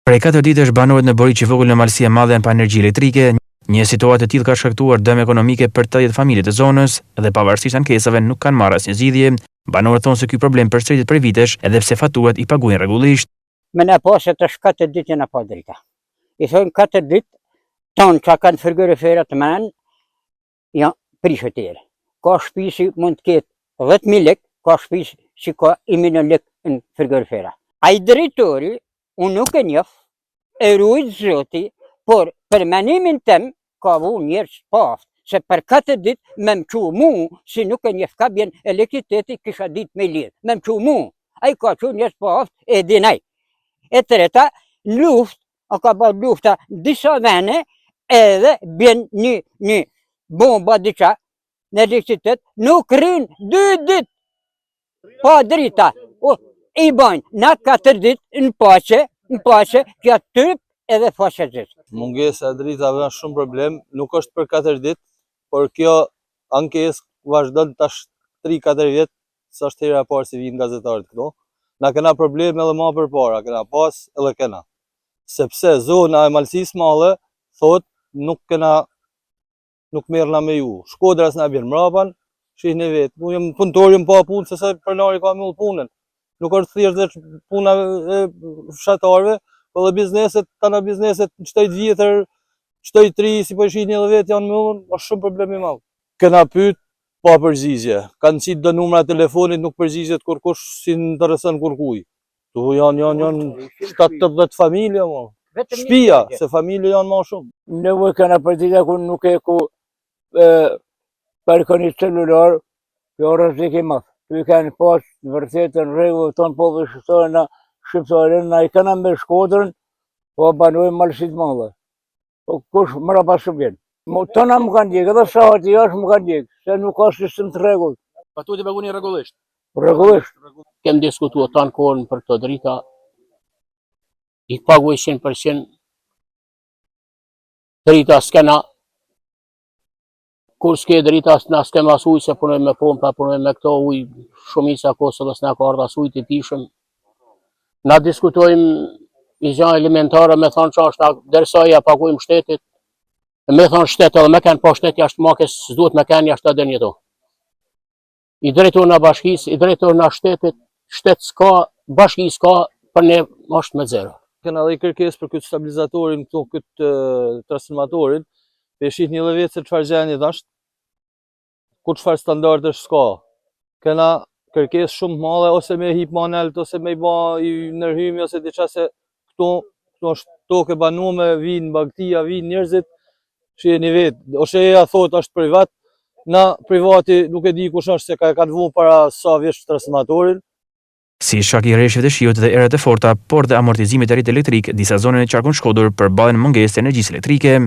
Prej 4 ditësh banorët në Boriq i vogël në Malësi e Madhe janë pa energji elektrike. Një situatë e tillë ka shkaktuar dëm ekonomike për 80 familje të zonës dhe pavarësisht ankesave nuk kanë marrë asnjë zgjidhje. Banorët thonë se ky problem përsëritet prej vitesh edhe pse faturat i paguajnë rregullisht. Me në pasë të 4 ditë në pa drita. I thonë 4 ditë, tonë që kanë frigoriferat të menë, janë prishë tjere. Ka shpisi mund të ketë 10.000 lek, ka shpisi që ka 1.000.000 lek në frigorifera. A i drejtori, unë nuk e njëf, e rujtë zoti, por për menimin tem, ka vu njerës paft, se për 4 ditë me më qu mu, si nuk e njëf ka bjen elektriciteti, kisha ditë me lidhë, me më qu mu. A i ka qu njerës paft, e dinaj. E treta, luft, a ka ba lufta disa vene, edhe bjen një bomba diqa në elektricitet, nuk rinë 2 ditë, pa drita. I bajnë, na 4 ditë në pache, kja tërp edhe faqe gjithë. Mungesa e dritave është shumë problem, nuk është për 4 ditë, por kjo ankesë vazhdon tash 3-4 vjetë, sa është hera parë si vinë gazetarët këto. Na kena probleme edhe ma përpara, kena pas edhe kena. Sepse zona e Malësisë Madhe, thot, nuk merrna me ju. Shkodras na bjen mrapan, shihni vetë. Mu jem punëtor, jem pa punë, se sa pronari ka mull punën. Nuk është thjesht dhe puna e fshatarëve, po dhe bizneset, tana bizneset në qëtoj vjetër, qëtoj 3, si po shihni edhe vetë janë mullën, është shumë problem i madh. Kena pyet pa përgjigje. Kanë qitë do numra telefonit, nuk përgjigjet kurkush si në interesën kurkuj. Tu janë 7-10 familje, shtëpia, se familje janë ma shumë. Nevoj kena përgjigje ku nuk e ku përkoni celular, kjo rrezik i madh. Tu kanë pas vërtetën rregull tonë popull shqiptarën, na i kena me Shkodrën, po banojnë Malësitë Madhe. Po kush mrapa së vjen. Tona më kanë djekë, edhe shahati jashtë më kanë djekë, se nuk ka sistem të rregull. Fatuat i paguni rregullisht? Rregullisht. Kem diskutuar tanë kohën për këto drita, i paguaj 100%, drita s'kena, kur s'ke drita na s'kem as ujë, se punojmë me pompa, punojmë me këto ujë, shumica Kosovës s'na ka ardhur as ujë të tishëm. Na diskutojmë i gjë elementare, me thonë që është, derisa ja paguajmë shtetit, me thonë shtetë edhe me kanë po shtetë jashtë makës, s'duhet me kanë jashtë edhe njëto. I drejtor në bashkisë, i drejtor në shtetit, shtetë s'ka, bashkisë s'ka, për ne është me zero. Kena dhe i kërkesë për këtë stabilizatorin, këtë transformatorin, pe shih një dhe vetë se çfarë gjendje është, ku çfarë standardesh s'ka. Kena kërkesë shumë madhe, ose me hip manelt, ose me i ba i nërhymi, ose diqa se këto është tokë banume, vinë bagtia, vinë njerëzit, shihni vetë, ose e thot është privat, na privati nuk e di kush është se ka vu para sa vjeç transformatorin. Si shkak i rreshjeve të shiut dhe erët e forta, por dhe amortizimit të rrit elektrik, disa zone në qarkun Shkodër përballen mungesë të energjisë elektrike.